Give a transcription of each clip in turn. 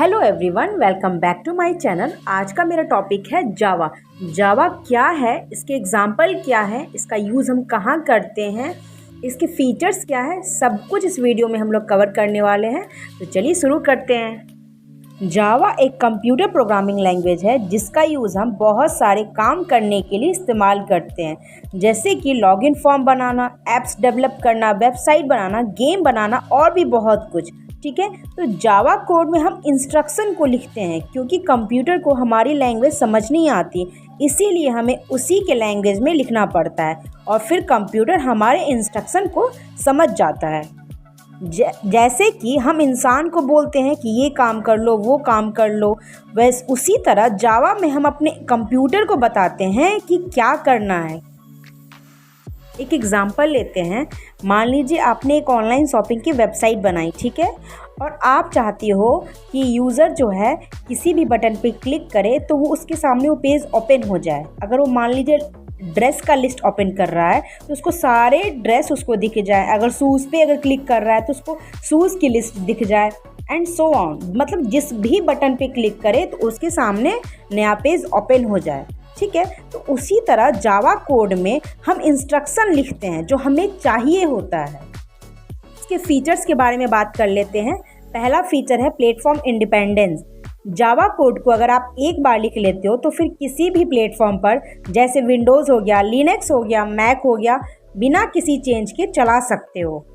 Hello everyone, welcome back to my channel. आज का मेरा टॉपिक है जावा। जावा क्या है, इसके एग्जाम्पल क्या है, इसका यूज़ हम कहाँ करते हैं, इसके फीचर्स क्या है, सब कुछ इस वीडियो में हम लोग कवर करने वाले हैं। तो चलिए शुरू करते हैं। जावा एक कंप्यूटर प्रोग्रामिंग लैंग्वेज है जिसका यूज़ हम बहुत सारे काम करने के लिए इस्तेमाल करते हैं, जैसे कि लॉगिन फॉर्म बनाना, ऐप्स डेवलप करना, वेबसाइट बनाना, गेम बनाना और भी बहुत कुछ। ठीक है, तो जावा कोड में हम इंस्ट्रक्शन को लिखते हैं क्योंकि कंप्यूटर को हमारी लैंग्वेज समझ नहीं आती, इसीलिए हमें उसी के लैंग्वेज में लिखना पड़ता है और फिर कंप्यूटर हमारे इंस्ट्रक्शन को समझ जाता है। जैसे कि हम इंसान को बोलते हैं कि ये काम कर लो, वो काम कर लो, वैसे उसी तरह जावा में हम अपने कंप्यूटर को बताते हैं कि क्या करना है। एक एग्ज़ाम्पल लेते हैं। मान लीजिए आपने एक ऑनलाइन शॉपिंग की वेबसाइट बनाई, ठीक है, और आप चाहती हो कि यूज़र जो है किसी भी बटन पे क्लिक करे तो वो उसके सामने वो पेज ओपन हो जाए। अगर वो मान लीजिए ड्रेस का लिस्ट ओपन कर रहा है तो उसको सारे ड्रेस उसको दिख जाए। अगर शूज़ पे अगर क्लिक कर रहा है तो उसको शूज़ की लिस्ट दिख जाए, एंड सो ऑन। मतलब जिस भी बटन पे क्लिक करे तो उसके सामने नया पेज ओपन हो जाए। ठीक है, तो उसी तरह जावा कोड में हम इंस्ट्रक्शन लिखते हैं जो हमें चाहिए होता है। इसके फीचर्स के बारे में बात कर लेते हैं। पहला फीचर है प्लेटफॉर्म इंडिपेंडेंस। जावा कोड को अगर आप एक बार लिख लेते हो तो फिर किसी भी प्लेटफॉर्म पर, जैसे विंडोज़ हो गया, लिनक्स हो गया, मैक हो गया, बिना किसी चेंज के चला सकते हो।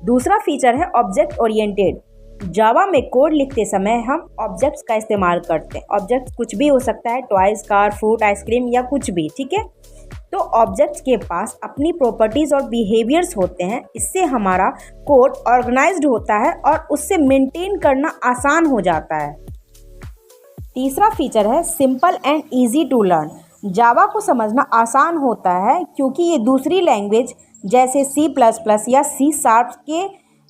दूसरा फीचर है ऑब्जेक्ट ओरिएंटेड। जावा में कोड लिखते समय हम ऑब्जेक्ट्स का इस्तेमाल करते हैं। ऑब्जेक्ट्स कुछ भी हो सकता है, टॉयज, कार, फ्रूट, आइसक्रीम या कुछ भी। ठीक है, तो ऑब्जेक्ट्स के पास अपनी प्रॉपर्टीज़ और बिहेवियर्स होते हैं। इससे हमारा कोड ऑर्गेनाइज्ड होता है और उससे मेंटेन करना आसान हो जाता है। तीसरा फीचर है simple and easy to learn. Java को समझना आसान होता है क्योंकि ये दूसरी लैंग्वेज जैसे C++ या C# के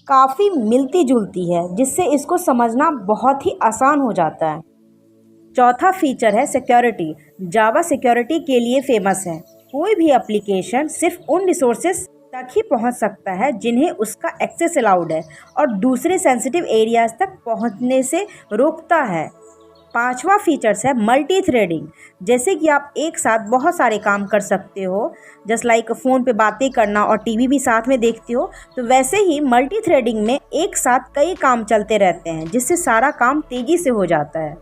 काफ़ी मिलती जुलती है, जिससे इसको समझना बहुत ही आसान हो जाता है। चौथा फीचर है सिक्योरिटी। जावा सिक्योरिटी के लिए फेमस है। कोई भी एप्लीकेशन सिर्फ उन रिसोर्सेज तक ही पहुंच सकता है जिन्हें उसका एक्सेस अलाउड है और दूसरे सेंसिटिव एरियाज तक पहुंचने से रोकता है। पांचवा फीचर्स है मल्टी थ्रेडिंग। जैसे कि आप एक साथ बहुत सारे काम कर सकते हो, जस्ट लाइक फ़ोन पे बातें करना और टीवी भी साथ में देखते हो, तो वैसे ही मल्टी थ्रेडिंग में एक साथ कई काम चलते रहते हैं जिससे सारा काम तेज़ी से हो जाता है।